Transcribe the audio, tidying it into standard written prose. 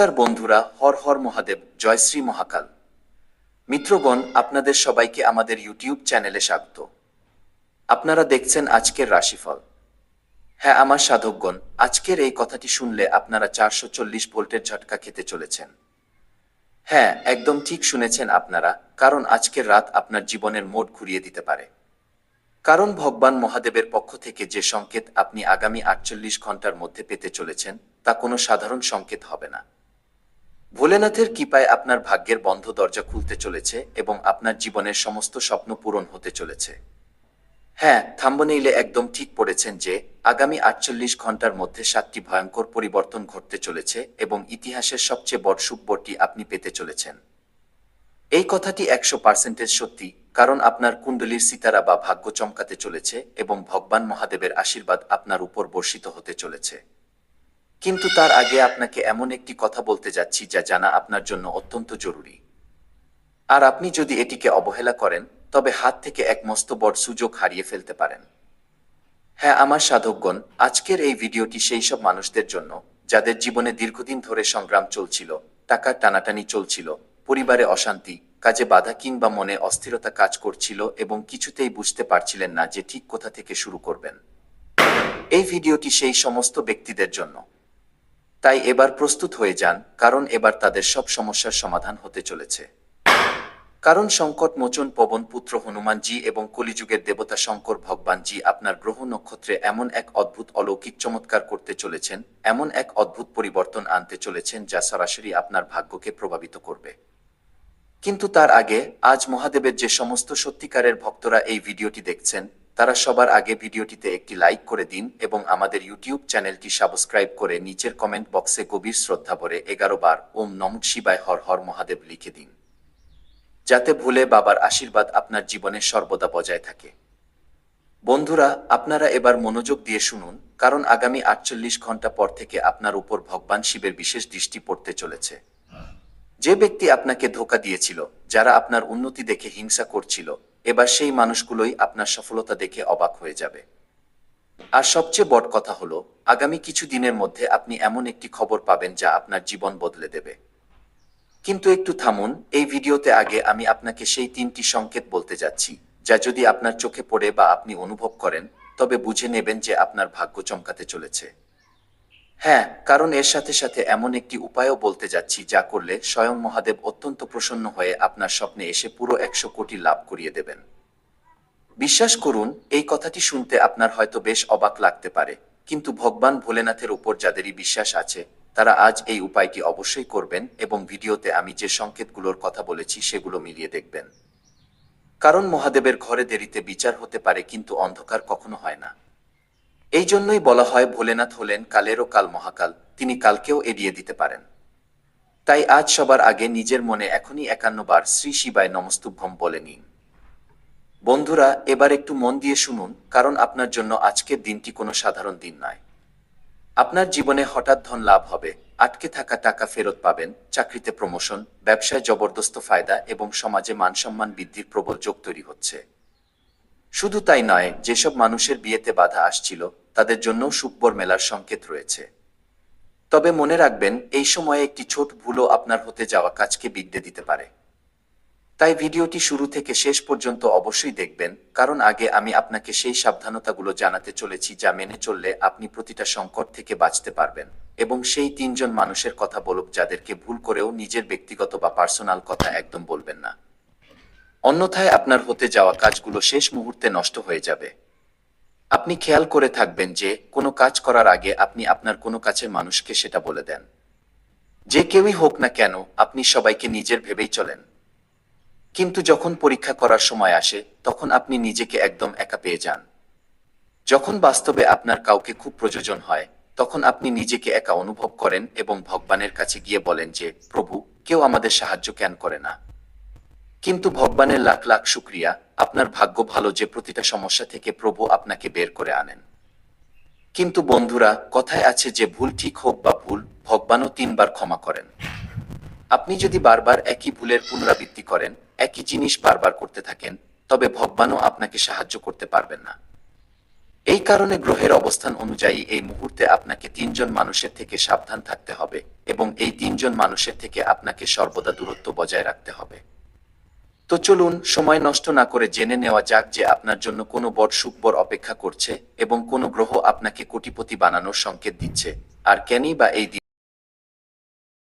নমস্কার বন্ধুরা, হর হর মহাদেব, জয় শ্রী মহাকাল। মিত্রগণ, আপনাদের সবাইকে আমাদের ইউটিউব চ্যানেলে স্বাগত। আপনারা দেখছেন আজকের রাশিফল। হ্যাঁ আমার সাধকগণ, আজকের এই কথাটি শুনলে আপনারা 440 ভোল্টের ঝটকা খেতে চলেছেন। হ্যাঁ, একদম ঠিক শুনেছেন আপনারা, কারণ আজকের রাত আপনার জীবনের মোড় ঘুরিয়ে দিতে পারে। কারণ ভগবান মহাদেবের পক্ষ থেকে যে সংকেত আপনি আগামী 48 ঘন্টার মধ্যে পেতে চলেছেন তা কোনো সাধারণ সংকেত হবে না। ভোলেনাথের কৃপায় আপনার ভাগ্যের বন্ধ দরজা খুলতে চলেছে এবং আপনার জীবনের সমস্ত স্বপ্ন পূরণ হতে চলেছে। হ্যাঁ, থাম্বনেইলে একদম ঠিক পড়েছেন যে আগামী 48 ঘন্টার মধ্যে 7টি ভয়ঙ্কর পরিবর্তন ঘটতে চলেছে এবং ইতিহাসের সবচেয়ে বড় সুখবরটি আপনি পেতে চলেছেন। এই কথাটি 100% সত্যি, কারণ আপনার কুণ্ডলীর সিতারা বা ভাগ্য চমকাতে চলেছে এবং ভগবান মহাদেবের আশীর্বাদ আপনার উপর বর্ষিত হতে চলেছে। কিন্তু তার আগে আপনাকে এমন একটি কথা বলতে যাচ্ছি যা জানা আপনার জন্য অত্যন্ত জরুরি। আর আপনি যদি এটিকে অবহেলা করেন তবে হাত থেকে এক মস্ত বড় সুযোগ হারিয়ে ফেলতে পারেন। হ্যাঁ আমার সাধকগণ, আজকের এই ভিডিওটি সেই সব মানুষদের জন্য যাদের জীবনে দীর্ঘদিন ধরে সংগ্রাম চলছিল, টাকার টানাটানি চলছিল, পরিবারে অশান্তি, কাজে বাধা কিংবা মনে অস্থিরতা কাজ করছিল এবং কিছুতেই বুঝতে পারছিলেন না যে ঠিক কোথা থেকে শুরু করবেন। এই ভিডিওটি সেই সমস্ত ব্যক্তিদের জন্য। তাই এবার প্রস্তুত হয়ে যান, কারণ এবার তাদের সব সমস্যার সমাধান হতে চলেছে। কারণ সংকট মোচন পবন পুত্র হনুমানজি এবং কলিযুগের দেবতা শঙ্কর ভগবানজি আপনার গ্রহ নক্ষত্রে এমন এক অদ্ভুত অলৌকিক চমৎকার করতে চলেছেন, এমন এক অদ্ভুত পরিবর্তন আনতে চলেছেন যা সরাসরি আপনার ভাগ্যকে প্রভাবিত করবে। কিন্তু তার আগে আজ মহাদেবের যে সমস্ত সত্যিকারের ভক্তরা এই ভিডিওটি দেখছেন তারা সবার আগে ভিডিওটিতে একটি লাইক করে দিন এবং আমাদের ইউটিউব চ্যানেলটি সাবস্ক্রাইব করে নিচের কমেন্ট বক্সে গভীর শ্রদ্ধা ভরে 11 বার ওম নমঃ শিবায় হর হর মহাদেব লিখে দিন, যাতে ভুলে বাবার আশীর্বাদ আপনার জীবনে সর্বদা বজায় থাকে। বন্ধুরা, আপনারা এবার মনোযোগ দিয়ে শুনুন, কারণ আগামী 48 ঘন্টা পর থেকে আপনার উপর ভগবান শিবের বিশেষ দৃষ্টি পড়তে চলেছে। যে ব্যক্তি আপনাকে ধোঁকা দিয়েছিল, যারা আপনার উন্নতি দেখে হিংসা করছিল, এবার সেই মানুষগুলোই আপনার সফলতা দেখে অবাক হয়ে যাবে। আর সবচেয়ে বড় কথা হলো, আগামী কিছু দিনের মধ্যে আপনি এমন একটি খবর পাবেন যা আপনার জীবন বদলে দেবে। কিন্তু একটু থামুন, এই ভিডিওতে আগে আমি আপনাকে সেই 3টি সংকেত বলতে যাচ্ছি যা যদি আপনার চোখে পড়ে বা আপনি অনুভব করেন তবে বুঝে নেবেন যে আপনার ভাগ্য চমকাতে চলেছে। হ্যাঁ, কারণ এর সাথে সাথে এমন একটি উপায়ও বলতে যাচ্ছি যা করলে স্বয়ং মহাদেব অত্যন্ত প্রসন্ন হয়ে আপনার স্বপ্নে এসে পুরো 100 কোটি লাভ করিয়ে দেবেন। বিশ্বাস করুন, এই কথাটি শুনতে আপনার হয়তো বেশ অবাক লাগতে পারে, কিন্তু ভগবান ভোলেনাথের উপর যাদেরই বিশ্বাস আছে তারা আজ এই উপায়টি অবশ্যই করবেন এবং ভিডিওতে আমি যে সংকেতগুলোর কথা বলেছি সেগুলো মিলিয়ে দেখবেন। কারণ মহাদেবের ঘরে দেরিতে বিচার হতে পারে কিন্তু অন্ধকার কখনো হয় না। এই জন্যই বলা হয় ভোলেনাথ হলেন কালেরও কাল মহাকাল, তিনি কালকেও এড়িয়ে দিতে পারেন। তাই আজ সবার আগে নিজের মনে এখনই 51 বার শ্রী শিবায় নমস্তুভ্যম বলে নিন। বন্ধুরা, এবার একটু মন দিয়ে শুনুন, কারণ আপনার জন্য আজকের দিনটি কোনো সাধারণ দিন নয়। আপনার জীবনে হঠাৎ ধন লাভ হবে, আটকে থাকা টাকা ফেরত পাবেন, চাকরিতে প্রমোশন, ব্যবসায় জবরদস্ত ফায়দা এবং সমাজে মানসম্মান বৃদ্ধির প্রবল যোগ তৈরি হচ্ছে। শুধু তাই নয়, যেসব মানুষের বিয়েতে বাধা আসছিল তাদের জন্যও সুখবর মেলার সংকেত রয়েছে। তবে মনে রাখবেন, এই সময়ে একটি ছোট ভুলও আপনার হতে যাওয়া কাজকে বিগড়ে দিতে পারে। তাই ভিডিওটি শুরু থেকে শেষ পর্যন্ত অবশ্যই দেখবেন, কারণ আগে আমি আপনাকে সেই সাবধানতাগুলো জানাতে চলেছি যা মেনে চললে আপনি প্রতিটা সংকট থেকে বাঁচতে পারবেন। এবং সেই 3জন মানুষের কথা বলব যাদেরকে ভুল করেও নিজের ব্যক্তিগত বা পার্সোনাল কথা একদম বলবেন না, অন্যথায় আপনার হতে যাওয়া কাজগুলো শেষ মুহূর্তে নষ্ট হয়ে যাবে। আপনি খেয়াল করে থাকবেন যে কোনো কাজ করার আগে আপনি আপনার কোনো কাছের মানুষকে সেটা বলে দেন। যে কেউই হোক না কেন, আপনি সবাইকে নিজের ভেবেই চলেন। কিন্তু যখন পরীক্ষা করার সময় আসে তখন আপনি নিজেকে একদম একা পেয়ে যান। যখন বাস্তবে আপনার কাউকে খুব প্রয়োজন হয় তখন আপনি নিজেকে একা অনুভব করেন এবং ভগবানের কাছে গিয়ে বলেন যে প্রভু, কেউ আমাদের সাহায্য কেন করে না। কিন্তু ভগবানের লাখ লাখ শুকরিয়া, আপনার ভাগ্য ভালো যে প্রতিটা সমস্যা থেকে প্রভু আপনাকে বের করে আনেন। কিন্তু বন্ধুরা, কথায় আছে যে ভুল ঠিক হোক বা ভুল, ভগবানও 3 বার ক্ষমা করেন। আপনি যদি বারবার একই ভুলের পুনরাবৃত্তি করেন, একই জিনিস বারবার করতে থাকেন, তবে ভগবানও আপনাকে সাহায্য করতে পারবেন না। এই কারণে গ্রহের অবস্থান অনুযায়ী এই মুহূর্তে আপনাকে 3 জন মানুষের থেকে সাবধান থাকতে হবে এবং এই 3 জন মানুষের থেকে আপনাকে সর্বদা দূরত্ব বজায় রাখতে হবে। তো চলুন সময় নষ্ট না করে জেনে নেওয়া যাক যে আপনার জন্য কোনো বড় সুখবর অপেক্ষা করছে এবং কোনো গ্রহ আপনাকে কোটিপতি বানানোর সংকেত দিচ্ছে আর কেনই বা এই